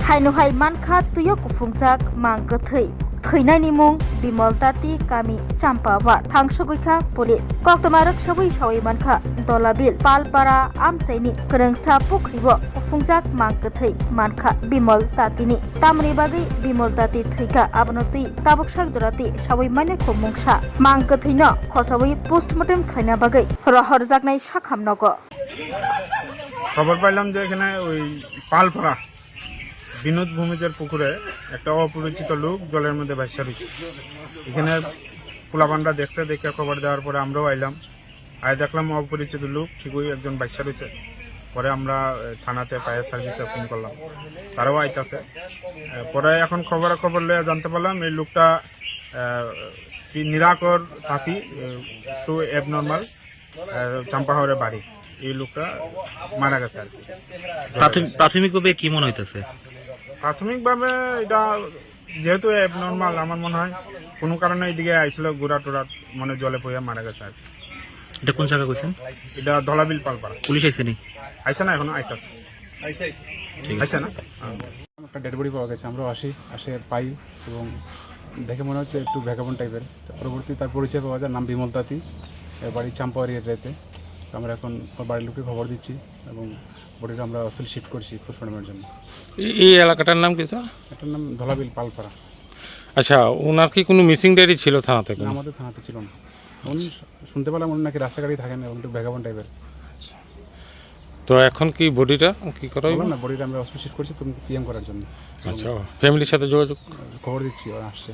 हाइनुहाय मानखा तुयो कुफुंगजाक मांगथै थैनायनि मुं बिमल ताती गामि चाम्पावा थांसुगैखा पुलिस कक्टमारक सबै सावै मानखा दलाबिल पालपारा आमचाइनि फोरोंसा पुख्रिबो कुफुंगजाक मांगथै मानखा बिमल तातीनि तामनि बागै बिमल ताती थैगा आबनतै ताबुकसाक जराति सावै माने खुमुंसा मांगथैनो खसावै पोस्टमर्टम खायना बागै रहर जागनाय साखाम नग খবর পাইলাম যে এখানে ওই পালপাড়া বিনোদ ভূমিজের পুকুরে একটা অপরিচিত লোক জলের মধ্যে ভাসা রয়েছে। এখানে পোলাপানরা দেখছে, দেখে খবর দেওয়ার পরে আমরাও আইলাম। আয় দেখলাম অপরিচিত লোক ঠিকই একজন ভাসা রয়েছে। পরে আমরা থানাতে ফায়ার সার্ভিসে ফোন করলাম, তারাও আইতাছে। পরে এখন খবর লয়ে জানতে পারলাম এই লোকটা কি নিরাকর তাঁতি, একটু অ্যাবনর্মাল, চাম্পাহাওড়ে বাড়ি। এই লোকটা মারা গেছে আর কি। প্রাথমিকভাবে কি মনে হইতেছে? প্রাথমিকভাবে এটা যেহেতু নর্মাল, আমার মনে হয় কোনো কারণে এইদিকে আইছিল ঘোরা টোরা, মানে জলে পড়ে মারা গেছে আর কি। এটা কোন জায়গা কইছেন? এটা দলাবিল পালপাড়া। পুলিশ আইছে নি? আইছে না, এখনো আইতাছে। আইছে না, একটা ডেড বডি পাওয়া গেছে। আমরাও আসে পাই এবং দেখে মনে হচ্ছে একটু ভ্যাগাবন টাইপের। পরবর্তী তার পরিচয় পাওয়া যায়, নাম বিমল তাঁতি, বাড়ি চাম্পাওয়ারি এরিয়াতে। আমরা এখন বাড়ির লোককে খবর দিচ্ছি এবং বডিটা আমরা হসপিটাল শিফট করছি পোস্টমর্টমের জন্য। এই এলাকাটার নাম কি স্যার? এটার নাম দলাবিল পালপাড়া। আচ্ছা, ওনার কি কোনো মিসিং ডায়েরি ছিল থানা থেকে? আমাদের থানাতে ছিল না। উনি শুনতে পেলাম উনি নাকি রাস্তাঘাটেই থাকেন এবং একটু ভ্যাগাবন টাইপের। তো এখন কি বডিটা কি করা হবে? না, বডিটা আমরা হসপিটাল শিফট করছি পিএম করার জন্য। আচ্ছা, ফ্যামিলির সাথে যোগাযোগ খবর দিচ্ছি, ওরা আসছে।